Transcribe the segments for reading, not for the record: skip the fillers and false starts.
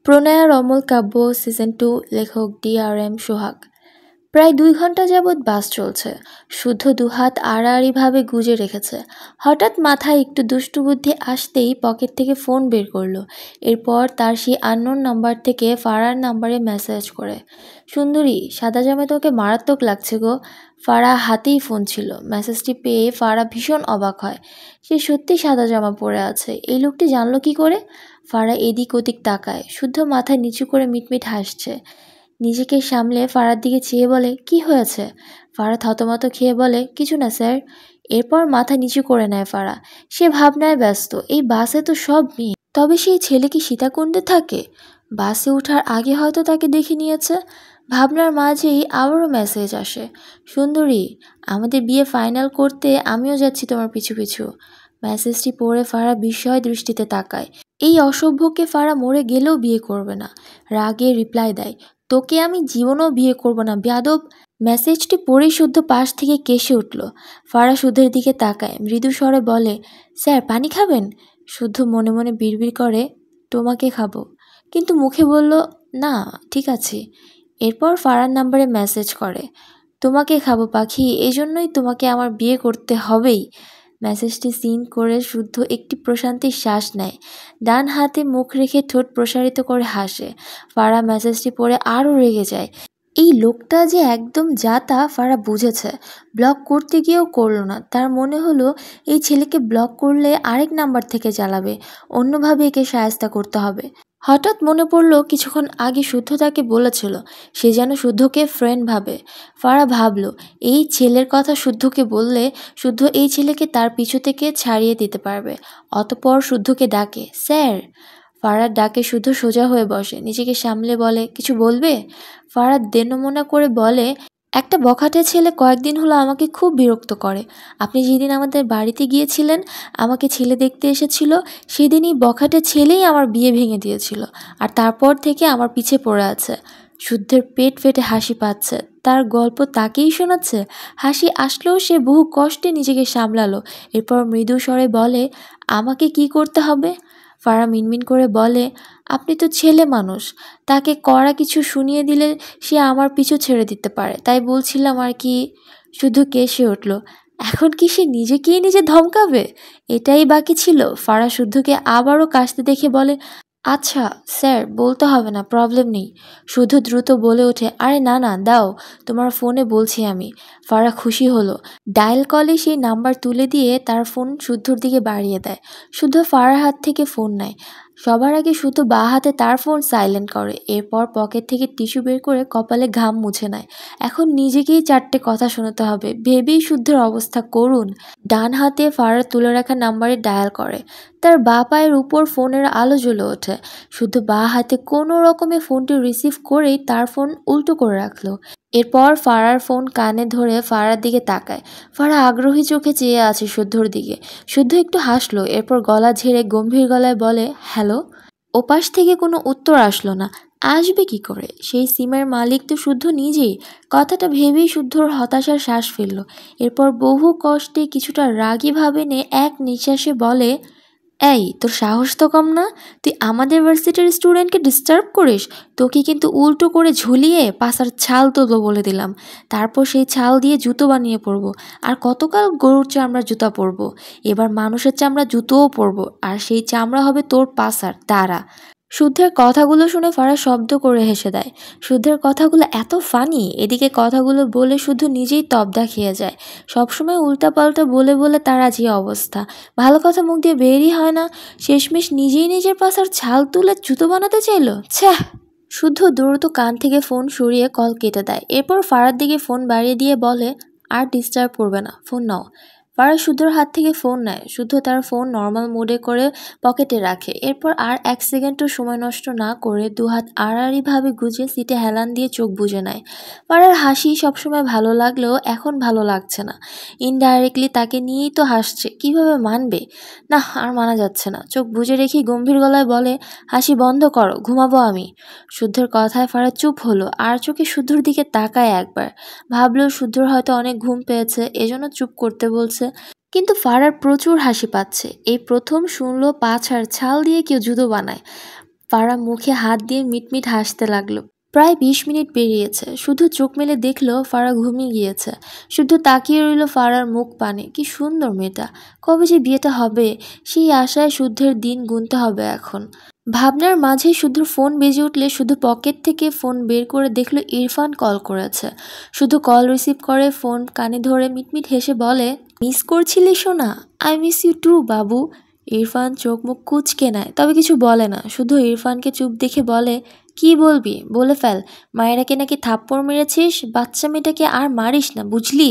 প্রণয়ের অমল কাব্য season 2 লেখক DRM সোহাগ। প্রায় 2 ঘন্টা যাবৎ বাস চলছে। শুদ্ধ দুহাত আড়াআড়িভাবে গুজে রেখেছে। হঠাৎ মাথায় একটু দুষ্টু বুদ্ধি আসতেই পকেট থেকে ফোন বের করলো। এরপর তার সেই আননোন নাম্বার থেকে ফারার নাম্বারে মেসেজ করে, সুন্দরী, সাদা জামে তোকে মারাত্মক লাগছে গো। ফারা হাতেই ফোন ছিল। মেসেজটি পেয়ে ফারা ভীষণ অবাক হয়। সে সত্যি সাদা জামা পরে আছে। এই লোকটি জানলো কি করে? ফারা এদিক ওদিক তাকায়। শুদ্ধ মাথা নিচু করে মিটমিট হাসছে। নিজেকে সামলে ফারার দিকে চেয়ে বলে, কি হয়েছে? ফারা থতমত খেয়ে বলে, কিছু না স্যার। এরপর মাথা নিচু করে নেয় ফারা। সে ভাবনায় ব্যস্ত। এই বাসে তো সব মেয়ে। তবে সেই ছেলে কি সীতাকুণ্ডে থাকে? বাসে ওঠার আগে হয়তো তাকে দেখে নিয়েছে। ভাবনার মাঝেই আবারও মেসেজ আসে, সুন্দরী, আমাদের বিয়ে ফাইনাল করতে আমিও যাচ্ছি তোমার পিছু পিছু। মেসেজটি পড়ে ফারা বিস্ময় দৃষ্টিতে তাকায়। এই অসভ্যকে ফারা মরে গেলেও বিয়ে করবে না। রাগে রিপ্লাই দেয়, তোকে আমি জীবনেও বিয়ে করব না, বেয়াদব। মেসেজটি পড়েই শুদ্ধ পাশ থেকে কেসে উঠল। ফারা শুদ্ধের দিকে তাকায়, মৃদু স্বরে বলে, স্যার পানি খাবেন? শুদ্ধ মনে মনে বিড়বিড় করে, তোমাকে খাবো, কিন্তু মুখে বলল, না ঠিক আছে। এরপর ফারার নাম্বারে মেসেজ করে, তোমাকে খাবো পাখি, এজন্যই তোমাকে আমার বিয়ে করতে হবেই। মেসেজটি সিন করে শুদ্ধ একটি প্রশান্তির শ্বাস নেয়। ডান হাতে মুখ রেখে ঠোঁট প্রসারিত করে হাসে। ফারা মেসেজটি পড়ে আরও রেগে যায়। এই লোকটা যে একদম যা-তা ফারা বুঝেছে। ব্লক করতে গিয়েও করল না। তার মনে হলো এই ছেলেকে ব্লক করলে আরেক নাম্বার থেকে জ্বালাবে। অন্যভাবে একে শায়েস্তা করতে হবে। হঠাৎ মনে পড়ল কিছুক্ষণ আগে শুদ্ধ তাকে বলেছিল সে যেন শুদ্ধকে ফ্রেন্ড ভাবে। ফারা ভাবল এই ছেলের কথা শুদ্ধকে বললে শুদ্ধ এই ছেলেকে তার পিছু থেকে ছাড়িয়ে দিতে পারবে। অতঃপর শুদ্ধকে ডাকে, স্যার। ফারার ডাকে শুদ্ধ সোজা হয়ে বসে, নিজেকে সামলে বলে, কিছু বলবে? ফারাদ দেনমোনা করে বলে, একটা বখাটে ছেলে কয়েকদিন হলো আমাকে খুব বিরক্ত করে। আপনি যেদিন আমাদের বাড়িতে গিয়েছিলেন, আমাকে ছেলে দেখতে এসেছিল, সেদিনই বখাটে ছেলেই আমার বিয়ে ভেঙে দিয়েছিল। আর তারপর থেকে আমার পিছে পড়ে আছে। শুদ্ধের পেট ফেটে হাসি পাচ্ছে। তার গল্প তাকেই শোনাচ্ছে। হাসি আসলেও সে বহু কষ্টে নিজেকে সামলালো। এরপর মৃদু স্বরে বলে, আমাকে কি করতে হবে? ফারা মিনমিন করে বলে, আপনি তো ছেলে মানুষ, তাকে কড়া কিছু শুনিয়ে দিলে সে আমার পিছু ছেড়ে দিতে পারে, তাই বলছিলাম আর কি। শুধু কেসে উঠল, এখন কি সে নিজেকেই নিজে ধমকাবে? এটাই বাকি ছিল। ফারা শুদ্ধকে আবারও কাশতে দেখে বলে, আচ্ছা স্যার, বলতে হবে না, প্রবলেম নেই। শুদ্ধ দ্রুত বলে ওঠে, আরে না না, দাও, তোমার ফোনে বলছি আমি। ফারা খুশি হলো। ডায়াল কলে সেই নাম্বার তুলে দিয়ে তার ফোন শুদ্ধর দিকে বাড়িয়ে দেয়। শুদ্ধ ফারার হাত থেকে ফোন নেয়। সবার আগে শুদ্ধ বাঁ হাতে তার ফোন সাইলেন্ট করে। এরপর পকেট থেকে টিস্যু বের করে কপালে ঘাম মুছে নেয়। এখন নিজেকেই 4টে কথা শোনাতে হবে ভেবেই শুদ্ধের অবস্থা করুণ। ডান হাতে ফারার তুলে রাখা নাম্বারে ডায়াল করে। তার বাঁ পায়ের উপর ফোনের আলো জ্বলে ওঠে। শুধু বাঁ হাতে কোনো রকমে ফোনটি রিসিভ করেই তার ফোন উল্টো করে রাখলো। এরপর ফারার ফোন কানে ধরে ফারার দিকে তাকায়। ফারা আগ্রহী চোখে চেয়ে আছে শুদ্ধর দিকে। শুদ্ধ একটু হাসলো। এরপর গলা ঝেড়ে গম্ভীর গলায় বলে, হ্যালো। ওপাশ থেকে কোনো উত্তর আসলো না। আসবে কি করে? সেই সিমের মালিক তো শুদ্ধ নিজেই। কথাটা ভেবেই শুদ্ধর হতাশার শ্বাস ফেলল। এরপর বহু কষ্টে কিছুটা রাগী ভাবে নিয়ে এক নিঃশ্বাসে বলে, এই তোর সাহস তো কম না? তুই আমাদের ভার্সিটির স্টুডেন্টকে ডিস্টার্ব করিস? তোকে কিন্তু উল্টো করে ঝুলিয়ে পাছার ছাল তুলবো বলে দিলাম। তারপর সেই ছাল দিয়ে জুতো বানিয়ে পরবো। আর কতকাল গরুর চামড়া জুতা পরবো। এবার মানুষের চামড়া জুতোও পরবো। আর সেই চামড়া হবে তোর পাছার। দাঁড়া। শুদ্ধের কথাগুলো শুনে ফারা শব্দ করে হেসে দেয়। শুদ্ধের কথাগুলো এত ফানি। এদিকে কথাগুলো বলে শুধু নিজেই তবদা খেয়ে যায়। সবসময় উল্টাপাল্টা বলে বলে তার আজ এই অবস্থা। ভালো কথা মুখ দিয়ে বেরই হয় না। শেষমেশ নিজেই নিজের পাছার ছাল তুলে জুতো বানাতে চাইল। ছ্যাঃ। শুদ্ধ দ্রুত কান থেকে ফোন সরিয়ে কল কেটে দেয়। এরপর ফারার দিকে ফোন বাড়িয়ে দিয়ে বলে, আর ডিস্টার্ব করবে না, ফোন নাও। ফারা শুদ্ধর হাত থেকে ফোন নেয়। শুদ্ধ তার ফোন নর্মাল মোডে করে পকেটে রাখে। এরপর আর 1 সেকেন্ডও সময় নষ্ট না করে দুহাত আড়াআড়িভাবে গুজে সিটে হেলান দিয়ে চোখ বুজে নেয়। ফারার হাসি সবসময় ভালো লাগলেও এখন ভালো লাগছে না। ইনডাইরেক্টলি তাকে নিয়েই তো হাসছে, কিভাবে মানবে? না, আর মানা যাচ্ছে না। চোখ বুজে রেখে গম্ভীর গলায় বলে, হাসি বন্ধ করো, ঘুমাবো আমি। শুদ্ধর কথায় ফারা চুপ হলো। আর চোখে শুদ্ধর দিকে তাকায় একবার। ভাবলো শুদ্ধর হয়তো অনেক ঘুম পেয়েছে, এজন্য চুপ করতে বলছে। কিন্তু ফারার প্রচুর হাসি পাচ্ছে। এই প্রথম শুনলো পাছার ছাল দিয়ে কেউ জুতো বানায়। ফারা মুখে হাত দিয়ে মিটমিট হাসতে লাগলো। প্রায় 20 মিনিট পেরিয়েছে। শুধু চোখ মেলে দেখলো ফারা ঘুমিয়ে গিয়েছে। শুধু তাকিয়ে রইল ফারার মুখ পানে। কি সুন্দর মেয়েটা, কবে যে বিয়েটা হবে সেই আশায় শুদ্ধের দিন গুনতে হবে এখন। ভাবনার মাঝেই শুদ্ধর ফোন বেজে উঠলে শুধু পকেট থেকে ফোন বের করে দেখলো ইরফান কল করেছে। শুধু কল রিসিভ করে ফোন কানে ধরে মিটমিট হেসে বলে, মিস করছিলি সোনা? আই মিস ইউ টু বাবু। ইরফান চোখ মুখ কুঁচকে নেয়, তবে কিছু বলে না। শুধু ইরফানকে চুপ দেখে বলে, কি বলবি বলে ফেল। মায়েরাকে নাকি থাপ্পড় মেরেছিস, বাচ্চা মেয়েটাকে আর মারিস না বুঝলি।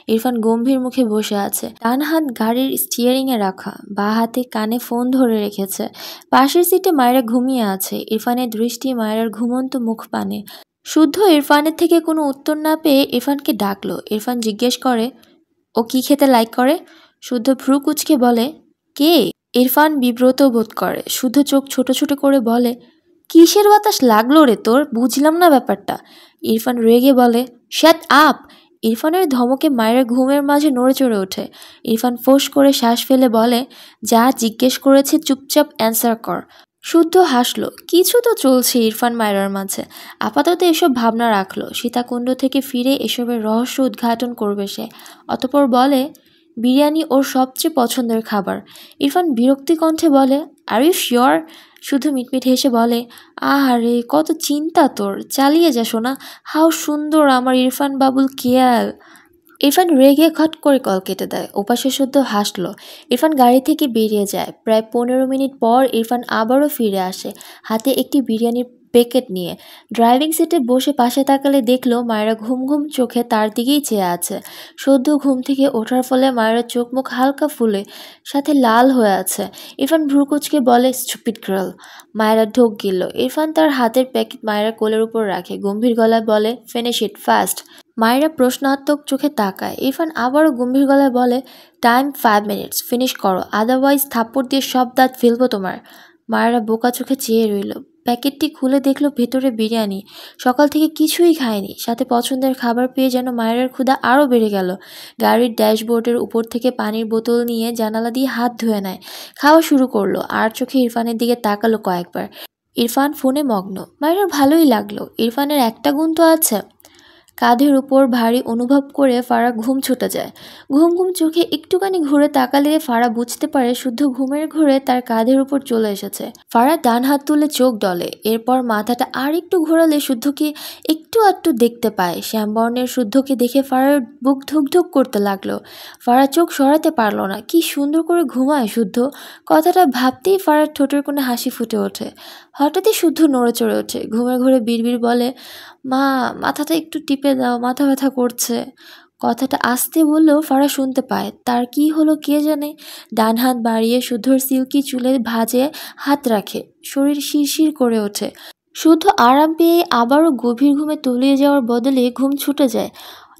ইরফান গম্ভীর মুখে বসে আছে, ডান হাত গাড়ির স্টিয়ারিংয়ে রাখা, বাঁ হাতে কানে ফোন ধরে রেখেছে। পাশের সিটে মায়েরা ঘুমিয়ে আছে। ইরফানের দৃষ্টি মায়েরার ঘুমন্ত মুখ পানে। শুদ্ধ ইরফানের থেকে কোনো উত্তর না পেয়ে ইরফানকে ডাকলো। ইরফান জিজ্ঞেস করে, ও কি খেতে লাইক করে? শুদ্ধ ভ্রু কুচকে বলে, কে? ইরফান বিব্রত বোধ করে। শুদ্ধ চোখ ছোট ছোট করে বলে, কিসের বাতাস লাগলো রে তোর? বুঝলাম না ব্যাপারটা। ইরফান রেগে বলে, শ্যাট আপ। ইরফানের ধমকে মায়ের ঘুমের মাঝে নড়ে চড়ে ওঠে। ইরফান ফোঁস করে শ্বাস ফেলে বলে, যা জিজ্ঞেস করেছে চুপচাপ অ্যান্সার কর। শুদ্ধ হাসলো। কিছু তো চলছে ইরফান মায়েরার মাঝে। আপাতত এসব ভাবনা রাখলো। সীতাকুণ্ড থেকে ফিরে এসবের রহস্য উদ্ঘাটন করবে সে। অতঃপর বলে, বিরিয়ানি ওর সবচেয়ে পছন্দের খাবার। ইরফান বিরক্তি কণ্ঠে বলে, আর ইউ শিওর? শুধু মিটমিট হেসে বলে, আহারে কত চিন্তা তোর, চালিয়ে যা শোনা। হাউ সুন্দর আমার ইরফান বাবুল কেয়াল। ইরফান রেগে খট করে কল কেটে দেয়। ওপাশে শুদ্ধ হাসলো। ইরফান গাড়ি থেকে বেরিয়ে যায়। প্রায় 15 মিনিট পর ইরফান আবারও ফিরে আসে, হাতে একটি বিরিয়ানির প্যাকেট নিয়ে। ড্রাইভিং সিটে বসে পাশে তাকালে দেখলো মায়েরা ঘুম ঘুম চোখে তার দিকেই চেয়ে আছে। সদ্য ঘুম থেকে ওঠার ফলে মায়ের চোখ মুখ হালকা ফুলে সাথে লাল হয়ে আছে। ইরফান ভ্রুকুচকে বলে, স্টুপিড গার্ল। মায়েরা ঢোক গিলল। ইরফান তার হাতের প্যাকেট মায়েরা কোলের উপর রাখে, গম্ভীর গলায় বলে, ফিনিশ ইট ফাস্ট। মায়েরা প্রশ্নাত্মক চোখে তাকায়। ইরফান আবারও গম্ভীর গলায় বলে, টাইম 5 মিনিটস, ফিনিশ করো, আদারওয়াইজ থাপ্পড় দিয়ে সব দাঁত ফেলবো তোমার। মায়েরা বোকা চোখে চেয়ে রইল। প্যাকেটটি খুলে দেখলো ভেতরে বিরিয়ানি। সকাল থেকে কিছুই খায়নি, সাথে পছন্দের খাবার পেয়ে যেন মায়ের ক্ষুধা আরও বেড়ে গেল। গাড়ির ড্যাশবোর্ডের উপর থেকে পানির বোতল নিয়ে জানালা দিয়ে হাত ধুয়ে নেয়। খাওয়া শুরু করলো। আর চোখে ইরফানের দিকে তাকালো কয়েকবার। ইরফান ফোনে মগ্ন। মায়ের ভালোই লাগলো। ইরফানের একটা গুণ তো আছে, কাঁধের উপর ভারী অনুভব করে ফারা ঘুম ছুটে যায়। ঘুম ঘুম চোখে একটুখানি ঘুরে তাকালে ফারা বুঝতে পারে শুদ্ধ ঘুমের ঘুরে তার কাঁধের উপর চলে এসেছে। ফারা ডান হাত তুলে চোখ ডলে। এরপর মাথাটা আর একটু ঘোরালে শুদ্ধকে একটু আধটু দেখতে পায়। শ্যামবর্ণের শুদ্ধকে দেখে ফারার বুক ধুকধুক করতে লাগলো। ফারা চোখ সরাতে পারল না। কি সুন্দর করে ঘুমায় শুদ্ধ, কথাটা ভাবতেই ফারার ঠোঁটের কোণে হাসি ফুটে ওঠে। হঠাৎই শুদ্ধ নড়ে চড়ে ওঠে। ঘুমের ঘরে বিড়বিড় বলে, মা, মাথাটা একটু টিপে দাও, মাথা ব্যথা করছে। কথাটা আস্তে বললেও ফারা শুনতে পায়। তার কি হলো কে জানে। ডান হাত বাড়িয়ে শুদ্ধর সিল্কি চুলে ভাঁজে হাত রাখে। শরীর শিরশির করে ওঠে। শুদ্ধ আরাম পেয়ে আবারও গভীর ঘুমে তলিয়ে যাওয়ার বদলে ঘুম ছুটে যায়।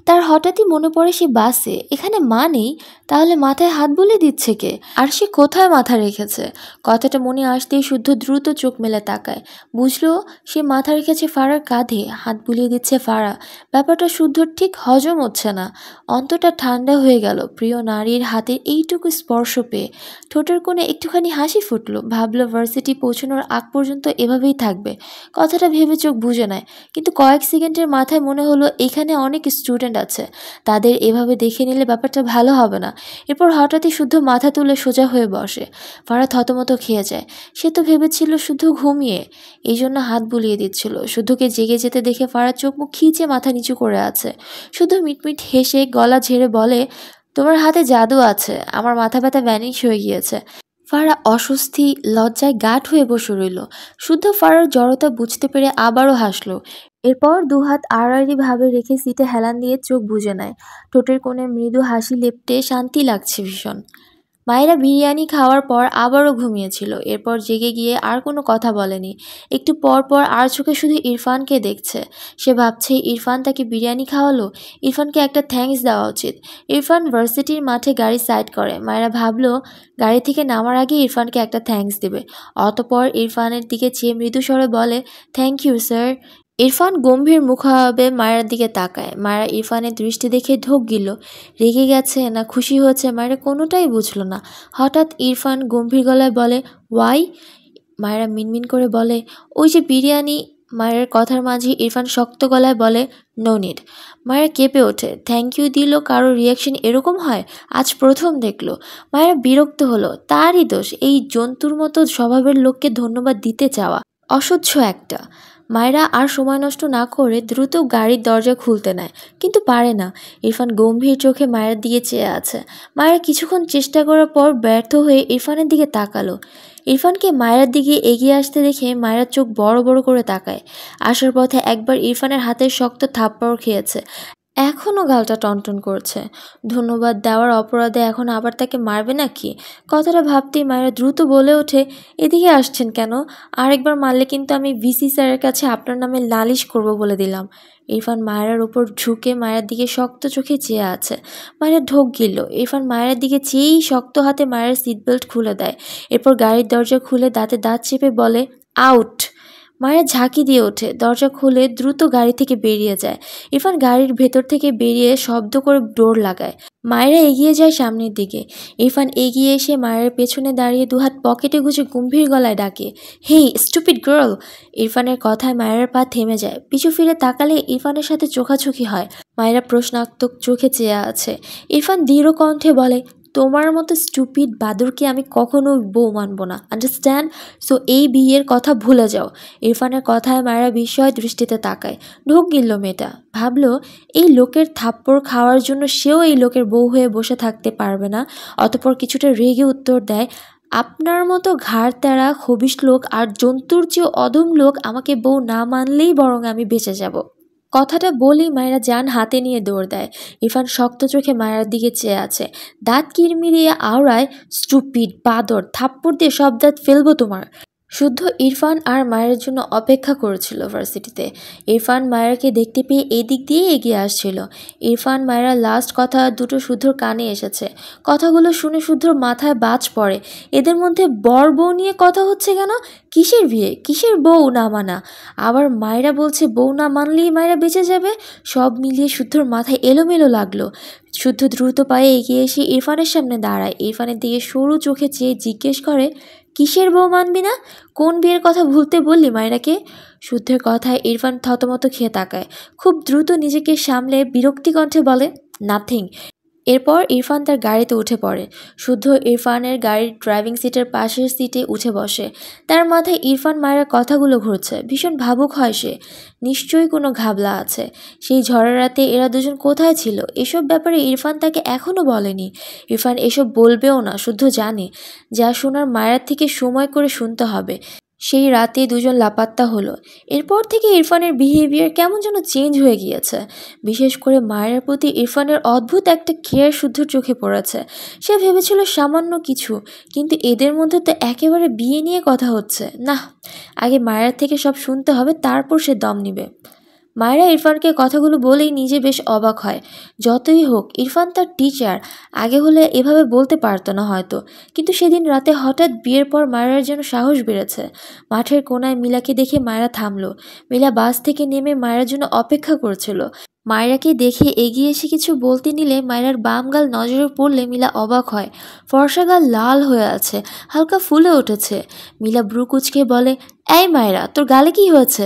তার হঠাৎই মনে পড়ে সে বাসে, এখানে মা নেই, তাহলে মাথায় হাত বুলিয়ে দিচ্ছে কে? আর সে কোথায় মাথা রেখেছে? কথাটা মনে আসতেই শুদ্ধ দ্রুত চোখ মেলে তাকায়। বুঝলো সে মাথা রেখেছে ফারার কাঁধে, হাত বুলিয়ে দিচ্ছে ফারা। ব্যাপারটা শুদ্ধর ঠিক হজম হচ্ছে না। অন্তরটা ঠান্ডা হয়ে গেল প্রিয় নারীর হাতের এইটুকু স্পর্শ পেয়ে। ঠোঁটের কোণে একটুখানি হাসি ফুটলো। ভাবলো ভার্সিটি পৌঁছানোর আগ পর্যন্ত এভাবেই থাকবে। কথাটা ভেবে চোখ বুজে নেয়। কিন্তু কয়েক সেকেন্ডের মাথায় মনে হলো এখানে অনেক স্টুডেন্ট আছে, তাদের এভাবে দেখে নিলে ব্যাপারটা ভালো হবে না। এরপর হঠাৎই শুদ্ধ মাথা তুলে সোজা হয়ে বসে। ফারা থতমত খেয়ে যায়। সে তো ভেবেছিল শুদ্ধ ঘুমিয়ে, এই জন্য হাত বুলিয়ে দিচ্ছিল। শুদ্ধকে জেগে যেতে দেখে ফারা চোখ মুখ খিচে মাথা নিচু করে আছে। শুদ্ধ মিটমিট হেসে গলা ঝেড়ে বলে, তোমার হাতে জাদু আছে, আমার মাথা ব্যথা ভ্যানিশ হয়ে গিয়েছে। ফারা অস্বস্তি লজ্জায় গাঢ় হয়ে বসে রইল। শুদ্ধ ফারার জড়তা বুঝতে পেরে আবারও হাসলো। এরপর দুহাত আড়াআড়ি ভাবে রেখে সিটে হেলান দিয়ে চোখ বুজে নেয়। ঠোঁটের কোণে মৃদু হাসি লেপ্টে শান্তি লাগছে ভীষণ। মায়েরা বিরিয়ানি খাওয়ার পর আবারও ঘুমিয়েছিল। এরপর জেগে গিয়ে আর কোনো কথা বলেনি। একটু পর পর আর চোখে শুধু ইরফানকে দেখছে। সে ভাবছে ইরফান তাকে বিরিয়ানি খাওয়ালো, ইরফানকে একটা থ্যাঙ্কস দেওয়া উচিত। ইরফান ভার্সিটির মাঠে গাড়ি সাইড করে। মায়েরা ভাবলো গাড়ি থেকে নামার আগে ইরফানকে একটা থ্যাঙ্কস দেবে। অতঃপর ইরফানের দিকে চেয়ে মৃদু স্বরে বলে, থ্যাংক ইউ স্যার। ইরফান গম্ভীর মুখাভাবে মায়ের দিকে তাকায়। মায়েরা ইরফানের দৃষ্টি দেখে ঢোক গিল। রেগে গেছে না খুশি হয়েছে মায়েরা কোনোটাই বুঝল না। হঠাৎ ইরফান গম্ভীর গলায় বলে, ওয়াই? মায়েরা মিনমিন করে বলে, ওই যে বিরিয়ানি। মায়ের কথার মাঝে ইরফান শক্ত গলায় বলে, নো নিড। মায়েরা কেঁপে ওঠে, থ্যাংক ইউ দিল, কারোর রিয়াকশন এরকম হয়, আজ প্রথম দেখলো। মায়েরা বিরক্ত হলো, তারই দোষ, এই জন্তুর মতো স্বভাবের লোককে ধন্যবাদ দিতে চাওয়া, অসহ্য একটা। মায়েরা আর সময় নষ্ট না করে দ্রুত গাড়ির দরজা খুলতে নেয়, কিন্তু পারে না। ইরফান গম্ভীর চোখে মায়ের দিকে চেয়ে আছে। মায়েরা কিছুক্ষণ চেষ্টা করার পর ব্যর্থ হয়ে ইরফানের দিকে তাকালো। ইরফানকে মায়ের দিকে এগিয়ে আসতে দেখে মায়ের চোখ বড় বড় করে তাকায়। আসার পথে একবার ইরফানের হাতের শক্ত থাপ্পড় খেয়েছে, এখনও গালটা টনটন করছে। ধন্যবাদ দেওয়ার অপরাধে এখন আবার তাকে মারবে নাকি? কথাটা ভাবতেই মায়েরা দ্রুত বলে ওঠে, এদিকে আসছেন কেন? আরেকবার মারলে কিন্তু আমি ভিসি স্যারের কাছে আপনার নামে নালিশ করব বলে দিলাম। ইরফান মায়েরার ওপর ঝুঁকে মায়ের দিকে শক্ত চোখে চেয়ে আছে। মায়েরা ঢোক গিলল। ইরফান মায়ের দিকে চেয়েই শক্ত হাতে মায়ের সিট বেল্ট খুলে দেয়। এরপর গাড়ির দরজা খুলে দাঁতে দাঁত চেপে বলে, আউট। মায়েরা ঝাঁকি দিয়ে ওঠে, দরজা খুলে দ্রুত গাড়ি থেকে বেরিয়ে যায়। ইরফান গাড়ির ভেতর থেকে বেরিয়ে শব্দ করে ডোর লাগায়। মায়েরা এগিয়ে যায় সামনের দিকে। ইরফান এগিয়ে এসে মায়ের পেছনে দাঁড়িয়ে দুহাত পকেটে গুজে গম্ভীর গলায় ডাকে, হেই স্টুপিড গার্ল। ইরফানের কথায় মায়ের পা থেমে যায়। পিছু ফিরে তাকালে ইরফানের সাথে চোখাচোখি হয়। মায়েরা প্রশ্নাত্মক চোখে চেয়ে আছে। ইরফান দৃঢ় কণ্ঠে বলে, তোমার মতো স্টুপিড বাদুরকে আমি কখনো বউ মানব না, আন্ডারস্ট্যান্ড? সো এই বিয়ের কথা ভুলে যাও। ইরফানের কথায় মায়েরা বিস্ময় দৃষ্টিতে তাকায়। ঢোক গিলল মেয়েটা। ভাবলো, এই লোকের থাপ্পড় খাওয়ার জন্য সেও এই লোকের বউ হয়ে বসে থাকতে পারবে না। অতঃপর কিছুটা রেগে উত্তর দেয়, আপনার মতো ঘাড় তেড়া খবিশ লোক আর জন্তুর চেয়ে অধম লোক আমাকে বউ না মানলেই বরং আমি বেঁচে যাব। কথাটা বলেই মায়েরা যান হাতে নিয়ে দৌড় দেয়। ইরফান শক্ত চোখে মায়ের দিকে চেয়ে আছে। দাঁত কিরমিরিয়ে আওড়ায়, স্টুপিড বাদর, থাপ্পড় দিয়ে সব দাঁত ফেলবো তোমার। শুদ্ধ ইরফান আর মায়ের জন্য অপেক্ষা করেছিল ভার্সিটিতে। ইরফান মায়েরকে দেখতে পেয়ে এই দিক দিয়ে এগিয়ে আসছিল। ইরফান মায়ের লাস্ট কথা দুটো শুদ্ধর কানে এসেছে। কথাগুলো শুনে শুদ্ধর মাথায় বাজ পড়ে। এদের মধ্যে বর বউ নিয়ে কথা হচ্ছে কেন? কিসের বিয়ে, কিসের বউ না মানা? আবার মায়েরা বলছে বউ না মানলেই মায়েরা বেঁচে যাবে। সব মিলিয়ে শুদ্ধর মাথায় এলোমেলো লাগলো। শুদ্ধ দ্রুত পায়ে এগিয়ে এসে ইরফানের সামনে দাঁড়ায়। ইরফানের দিকে সরু চোখে চেয়ে জিজ্ঞেস করে, কিসের বউ মানবি না? কোন বিয়ের কথা ভুলতে বললি মায়েরাকে? শুদ্ধের কথায় ইরফান থতমত খেয়ে তাকায়। খুব দ্রুত নিজেকে সামলে বিরক্তি কণ্ঠে বলে, নাথিং। এরপর ইরফান তার গাড়িতে উঠে পড়ে। শুদ্ধ ইরফানের গাড়ির ড্রাইভিং সিটের পাশের সিটে উঠে বসে। তার মাথায় ইরফান মায়ের কথাগুলো ঘুরছে। ভীষণ ভাবুক হয় সে। নিশ্চয়ই কোনো ঘাবলা আছে। সেই ঝড়ের রাতে এরা দুজন কোথায় ছিল? এসব ব্যাপারে ইরফান তাকে এখনও বলেনি। ইরফান এসব বলবেও না, শুদ্ধ জানে যা শোনার মায়ের থেকে সময় করে শুনতে হবে। সেই রাতে দুজন লাপাত্তা হলো। এরপর থেকে ইরফানের বিহেভিয়ার কেমন যেন চেঞ্জ হয়ে গিয়েছে। বিশেষ করে মায়ের প্রতি ইরফানের অদ্ভুত একটা কেয়ার শুদ্ধ চোখে পড়েছে। সে ভেবেছিল সামান্য কিছু, কিন্তু এদের মধ্যে তো একেবারে বিয়ে নিয়ে কথা হচ্ছে। না, আগে মায়ের থেকে সব শুনতে হবে, তারপর সে দম নিবে। মায়েরা ইরফানকে কথাগুলো বলেই নিজে বেশ অবাক হয়। যতই হোক ইরফান তার টিচার, আগে হলে এভাবে বলতে পারতো না হয়তো। কিন্তু সেদিন রাতে হঠাৎ বিয়ের পর মায়েরার যেন সাহস বেড়েছে। মাঠের কোনায় মিলাকে দেখে মায়েরা থামলো। মিলা বাস থেকে নেমে মায়ের জন্য অপেক্ষা করছিল। মায়েরাকে দেখে এগিয়ে এসে কিছু বলতে নিলে মায়েরার বাম গাল নজরে পড়লে মিলা অবাক হয়। ফর্সা গাল লাল হয়ে আছে, হালকা ফুলে উঠেছে। মিলা ব্রু কুচকে বলে, এই মায়েরা, তোর গালে কি হয়েছে?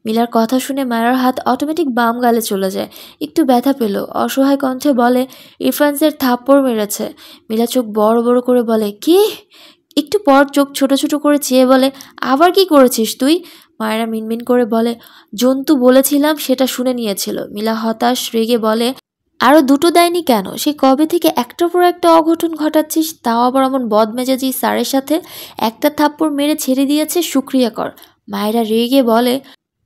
মিলার কথা শুনে মায়ের হাত অটোমেটিক বাম গালে চলে যায়। একটু ব্যথা পেল। অসহায় কণ্ঠে বলে, ইরফান স্যার থাপ্পড় মেরেছে। মিলা চোখ বড় বড় করে বলে, কি? একটু পর চোখ ছোট ছোট করে চেয়ে বলে, আবার কি করেছিস তুই? মায়েরা মিনমিন করে বলে, জন্তু বলেছিলাম, সেটা শুনে নিয়েছিল। মিলা হতাশ রেগে বলে, আরও দুটো দেয়নি কেন? সে কবে থেকে একটার পর একটা অঘটন ঘটাচ্ছিস, তাও আবার এমন বদমেজাজি স্যারের সাথে। একটা থাপ্পড় মেরে ছেড়ে দিয়েছে, শুক্রিয়া কর। মায়েরা রেগে বলে,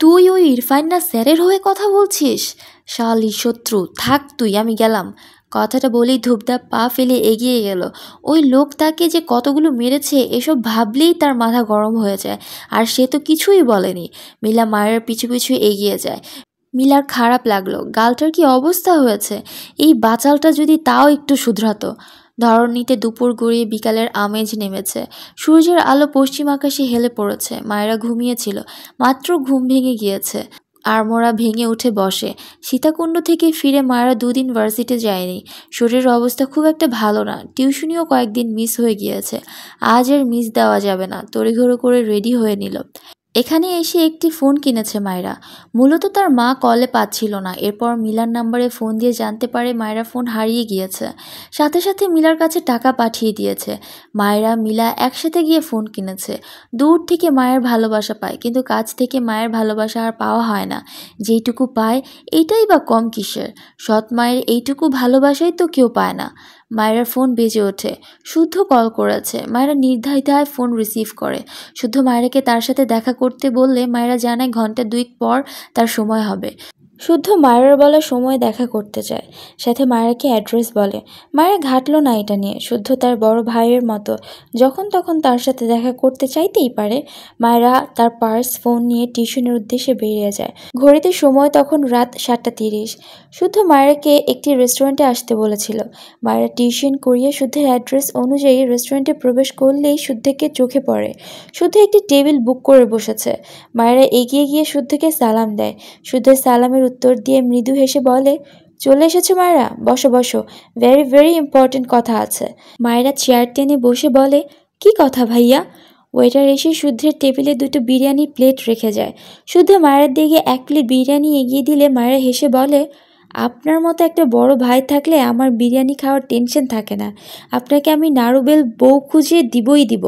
তুই ওই ইরফান না স্যারের হয়ে কথা বলছিস? শালি শত্রু, থাক তুই, আমি গেলাম। কথাটা বলেই ধূপধাপ পা ফেলে এগিয়ে গেল। ওই লোক তাকে যে কতগুলো মেরেছে এসব ভাবলেই তার মাথা গরম হয়ে যায়। আর সে তো কিছুই বলেনি। মিলা মায়ের পিছু পিছু এগিয়ে যায়। মিলার খারাপ লাগলো। গালটার কি অবস্থা হয়েছে! এই বাচালটা যদি তাও একটু শুধরাতো। ধরণীতে দুপুর গড়িয়ে বিকালের আমেজ নেমেছে। সূর্যের আলো পশ্চিম আকাশে হেলে পড়েছে। মায়েরা ঘুমিয়েছিল, মাত্র ঘুম ভেঙে গিয়েছে। আড়মোড়া ভেঙে উঠে বসে। সীতাকুণ্ড থেকে ফিরে মায়েরা 2 দিন ভার্সিটি যায়নি। শরীরের অবস্থা খুব একটা ভালো না। টিউশনিও কয়েকদিন মিস হয়ে গিয়েছে। আজ আর মিস দেওয়া যাবে না। তড়িঘড়ি করে রেডি হয়ে নিল। এখানে এসে একটি ফোন কিনেছে মায়েরা। মূলত তার মা কলে পাচ্ছিল না। এরপর মিলার নাম্বারে ফোন দিয়ে জানতে পারে মায়েরা ফোন হারিয়ে গিয়েছে। সাথে সাথে মিলার কাছে টাকা পাঠিয়ে দিয়েছে। মায়েরা মিলা একসাথে গিয়ে ফোন কিনেছে। দূর থেকে মায়ের ভালোবাসা পায়, কিন্তু কাছ থেকে মায়ের ভালোবাসা আর পাওয়া হয় না। যেইটুকু পায় এইটাই বা কম কিসের? সৎ মায়ের এইটুকু ভালোবাসাই তো কেউ পায় না। মায়ের ফোন বেজে ওঠে। শুদ্ধ কল করেছে। মায়েরা নির্দ্বিধায় ফোন রিসিভ করে। শুদ্ধ মায়েরাকে তার সাথে দেখা করতে বললে মায়েরা জানায় ঘন্টা 2 পর তার সময় হবে। শুদ্ধ মায়েরার বলা সময় দেখা করতে চায়। সাথে মায়েরাকে অ্যাড্রেস বলে। মায়েরা ঘাটল না এটা নিয়ে। শুদ্ধ তার বড় ভাইয়ের মতো, যখন তখন তার সাথে দেখা করতে চাইতেই পারে। মায়েরা তার পার্স ফোন নিয়ে টিউশনের উদ্দেশ্যে বেরিয়ে যায়। ঘড়িতে সময় তখন রাত 7:30। শুদ্ধ মায়েরাকে একটি রেস্টুরেন্টে আসতে বলেছিল। মায়েরা টিউশন করিয়ে শুদ্ধের অ্যাড্রেস অনুযায়ী রেস্টুরেন্টে প্রবেশ করলেই শুদ্ধকে চোখে পড়ে। শুদ্ধ একটি টেবিল বুক করে বসেছে। মায়েরা এগিয়ে গিয়ে শুদ্ধকে সালাম দেয়। শুদ্ধের সালামের উত্তর দিয়ে মৃদু হেসে বলে, চলে এসেছো মায়েরা, বসো বসো, ভেরি ভেরি ইম্পর্টেন্ট কথা আছে। মায়েরা চেয়ার টেনে বসে বলে, কি কথা ভাইয়া? ওয়েটার এসে শুদ্ধের টেবিলে 2টো বিরিয়ানি প্লেট রেখে যায়। শুদ্ধ মায়ের দিকে 1 প্লেট বিরিয়ানি এগিয়ে দিলে মায়েরা হেসে বলে, আপনার মতো একটা বড় ভাই থাকলে আমার বিরিয়ানি খাওয়ার টেনশন থাকে না। আপনাকে আমি নাড়ুবেল বউ খুঁজে দিবই দিব।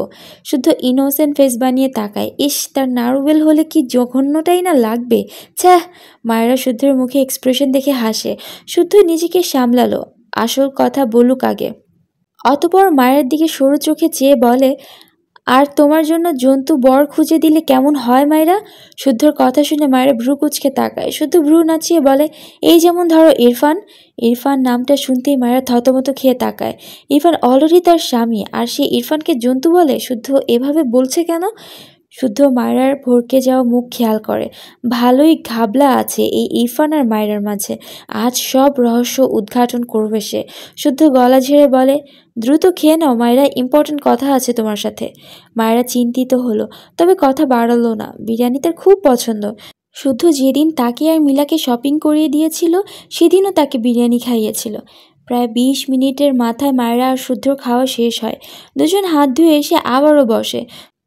শুদ্ধ ইনোসেন্ট ফেস বানিয়ে তাকায়। ইস, তার নাড়ুবেল হলে কি জঘন্যটাই না লাগবে। ছ্যাঃ। মায়েরা শুদ্ধের মুখে এক্সপ্রেশন দেখে হাসে। শুদ্ধ নিজেকে সামলালো, আসল কথা বলুক আগে। অতঃপর মায়ের দিকে সরু চোখে চেয়ে বলে, আর তোমার জন্য জন্তু বর খুঁজে দিলে কেমন হয় মায়েরা? শুদ্ধর কথা শুনে মায়েরা ভ্রু কুচকে তাকায়। শুদ্ধ ভ্রু নাচিয়ে বলে, এই যেমন ধরো ইরফান। ইরফান নামটা শুনতেই মায়েরা থতমত খেয়ে তাকায়। ইরফান অলরেডি তার স্বামী, আর সে ইরফানকে জন্তু বলে? শুদ্ধ এভাবে বলছে কেন? শুদ্ধ মায়রার ভরকে যাওয়া মুখ খেয়াল করে। ভালোই ঘাবলা আছে এই ইরফান আর মায়রার মাঝে। আজ সব রহস্য উদ্ঘাটন করবে সে। শুদ্ধ গলা ঝেড়ে বলে, দ্রুত খেয়ে নাও মায়রা, ইম্পর্টেন্ট কথা আছে তোমার সাথে। মায়রা চিন্তিত হলো, তবে কথা বাড়ালো না। বিরিয়ানি তার খুব পছন্দ। শুদ্ধ যেদিন তাকে আর মিলাকে শপিং করিয়ে দিয়েছিল সেদিনও তাকে বিরিয়ানি খাইয়েছিল। প্রায় 20 মিনিটের মাথায় মায়রা আর শুদ্ধর খাওয়া শেষ হয়। দুজন হাত ধুয়ে এসে আবারও বসে।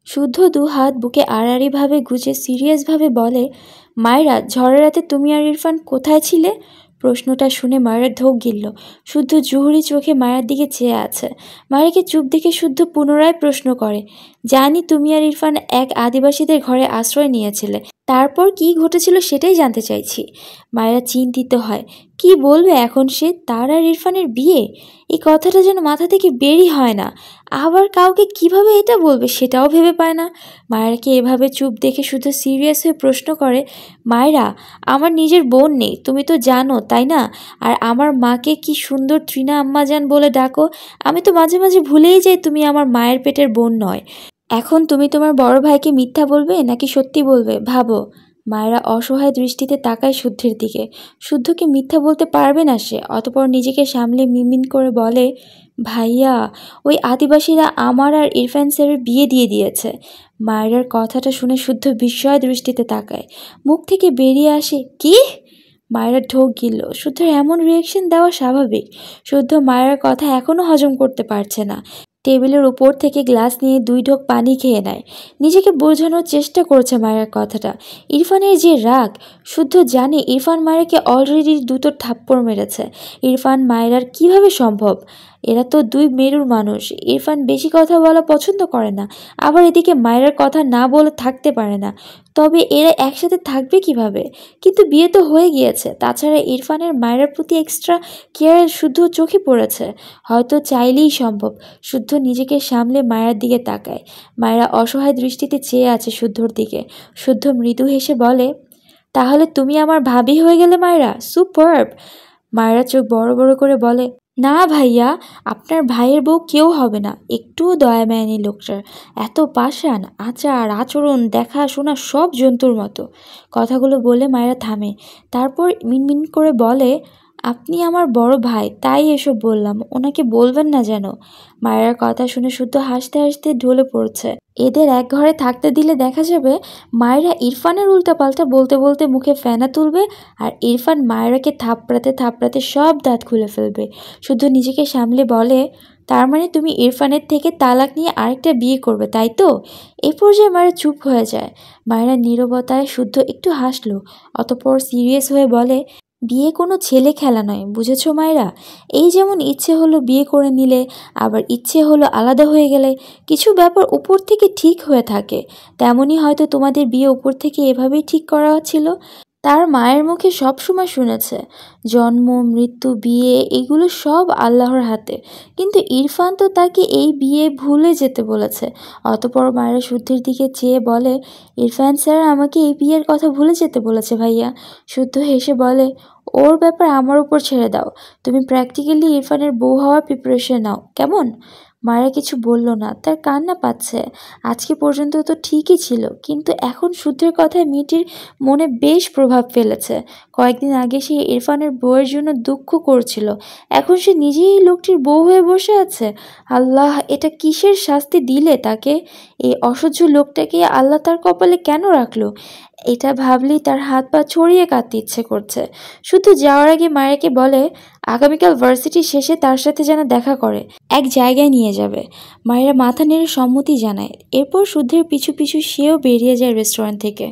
শুদ্ধ 2 হাত বুকে আড়াআড়িভাবে গুজে সিরিয়াসভাবে বলে, মায়রা, ঝড়ের রাতে তুমি আর ইরফান কোথায় ছিলে? প্রশ্নটা শুনে মায়ের ঢোক গিলল। শুদ্ধ জুহুরি চোখে মায়ের দিকে চেয়ে আছে। মায়েরকে চুপ দেখে শুদ্ধ পুনরায় প্রশ্ন করে, জানি তুমি আর ইরফান এক আদিবাসীদের ঘরে আশ্রয় নিয়েছিলে, তারপর কি ঘটেছিল সেটাই জানতে চাইছি। মায়েরা চিন্তিত হয়। কি বলবে এখন সে? তার আর ইরফানের বিয়ে? এই কথাটা যেন মাথা থেকে বেরই হয় না। আবার কাউকে কিভাবে এটা বলবে সেটাও ভেবে পায় না। মায়েরাকে এভাবে চুপ দেখে শুধু সিরিয়াস হয়ে প্রশ্ন করে, মায়েরা, আমার নিজের বোন নেই, তুমি তো জানো তাই না? আর আমার মাকে কি সুন্দর ত্রিনা আম্মাজান বলে ডাকো। আমি তো মাঝে মাঝে ভুলেই যাই তুমি আমার মায়ের পেটের বোন নয়। এখন তুমি তোমার বড় ভাইকে মিথ্যা বলবে নাকি সত্যি বলবে, ভাবো। মায়েরা অসহায় দৃষ্টিতে তাকায় শুদ্ধের দিকে। শুদ্ধকে মিথ্যা বলতে পারবে না সে। অতঃপর নিজেকে সামলে মিনমিন করে বলে, ভাইয়া, ওই আদিবাসীরা আমার আর ইরফান স্যারের বিয়ে দিয়ে দিয়েছে। মায়েরার কথাটা শুনে শুদ্ধ বিস্ময় দৃষ্টিতে তাকায়। মুখ থেকে বেরিয়ে আসে, কি? মায়েরা ঢোক গিলল। শুদ্ধর এমন রিয়াকশন দেওয়া স্বাভাবিক। শুদ্ধ মায়ের কথা এখনও হজম করতে পারছে না। টেবিলের উপর থেকে গ্লাস নিয়ে 2 ঢোক পানি খেয়ে নেয়। নিজেকে বোঝানোর চেষ্টা করছে মায়ের কথাটা। ইরফানের যে রাগ, শুদ্ধ জানে ইরফান মায়েরকে অলরেডি 2টো থাপ্পড় মেরেছে। ইরফান মায়েরার কিভাবে সম্ভব? এরা তো 2 মেরুর মানুষ। ইরফান বেশি কথা বলা পছন্দ করে না, আবার এদিকে মায়েরার কথা না বলে থাকতে পারে না। তবে এরা একসাথে থাকবে কিভাবে? কিন্তু বিয়ে তো হয়ে গিয়েছে। তাছাড়া ইরফানের মায়েরার প্রতি এক্সট্রা কেয়ার শুদ্ধ চোখে পড়েছে। হয়তো চাইলেই সম্ভব। শুদ্ধ নিজেকে সামলে মায়ের দিকে তাকায়। মায়েরা অসহায় দৃষ্টিতে চেয়ে আছে শুদ্ধর দিকে। শুদ্ধ মৃদু হেসে বলে, তাহলে তুমি আমার ভাবি হয়ে গেলে মায়েরা, সুপারব। মায়েরা চোখ বড় বড় করে বলে, না ভাইয়া, আপনার ভাইয়ের বউ কেউ হবে না। একটুও দয়া মায়া নেই লোকটার। এত পাষাণ, আচার আচরণ দেখাশোনা সব জন্তুর মতো। কথাগুলো বলে মায়েরা থামে। তারপর মিনমিন করে বলে, আপনি আমার বড় ভাই, তাই এসব বললাম। ওনাকে বলবেন না যেন। মায়ের কথা শুনে শুদ্ধ হাসতে হাসতে ঢলে পড়ছে। এদের এক ঘরে থাকতে দিলে দেখা যাবে মায়েরা ইরফানের উল্টাপাল্টা বলতে বলতে মুখে ফেনা তুলবে, আর ইরফান মায়েরাকে থাপড়াতে থাপড়াতে সব দাঁত খুলে ফেলবে। শুদ্ধ নিজেকে সামলে বলে, তার মানে তুমি ইরফানের থেকে তালাক নিয়ে আরেকটা বিয়ে করবে, তাই তো? এই পর্যায়ে মায়েরা চুপ হয়ে যায়। মায়েরা নীরবতায় শুদ্ধ একটু হাসলো, অতঃপর সিরিয়াস হয়ে বলে, বিয়ে কোনো ছেলে খেলা নয়, বুঝেছো মায়েরা? এই যেমন ইচ্ছে হলো বিয়ে করে নিলে, আবার ইচ্ছে হলো আলাদা হয়ে গেলে, কিছু ব্যাপার উপর থেকে ঠিক হয়ে থাকে। তেমনই হয়তো তোমাদের বিয়ে উপর থেকে এভাবেই ঠিক করা ছিল। তার মায়ের মুখে সবসময় শুনেছে জন্ম, মৃত্যু, বিয়ে এগুলো সব আল্লাহর হাতে, কিন্তু ইরফান তো তাকে এই বিয়ে ভুলে যেতে বলেছে। অতঃপর মায়েরা শুদ্ধের দিকে চেয়ে বলে, ইরফান স্যার আমাকে এই বিয়ের কথা ভুলে যেতে বলেছে ভাইয়া। শুদ্ধ হেসে বলে, ওর ব্যাপার আমার উপর ছেড়ে দাও, তুমি প্র্যাকটিক্যালি ইরফানের বউ হওয়ার প্রিপারেশন নাও, কেমন? মায়েরা কিছু বলল না, তার কান্না পাচ্ছে। আজকে পর্যন্ত তো ঠিকই ছিল, কিন্তু এখন শুদ্ধের কথায় মেয়েটির মনে বেশ প্রভাব ফেলেছে। কয়েকদিন আগে সে ইরফানের বউয়ের জন্য দুঃখ করছিল, এখন সে নিজেই এই লোকটির বউ হয়ে বসে আছে। আল্লাহ, এটা কিসের শাস্তি দিলে তাকে? এই অসহ্য লোকটাকে আল্লাহ তার কপালে কেন রাখলো? এটা ভাবলেই তার হাত পা ছড়িয়ে কাঁদতে ইচ্ছে করছে। শুধু যাওয়ার আগে মায়েরাকে বলে, আগামীকাল ভার্সিটি শেষে তার সাথে যেন দেখা করে, এক জায়গায় নিয়ে যাবে। মায়েরা মাথা নেড়ে সম্মতি জানায়। এরপর শুদ্ধের পিছু পিছু সেও বেরিয়ে যায় রেস্টুরেন্ট থেকে।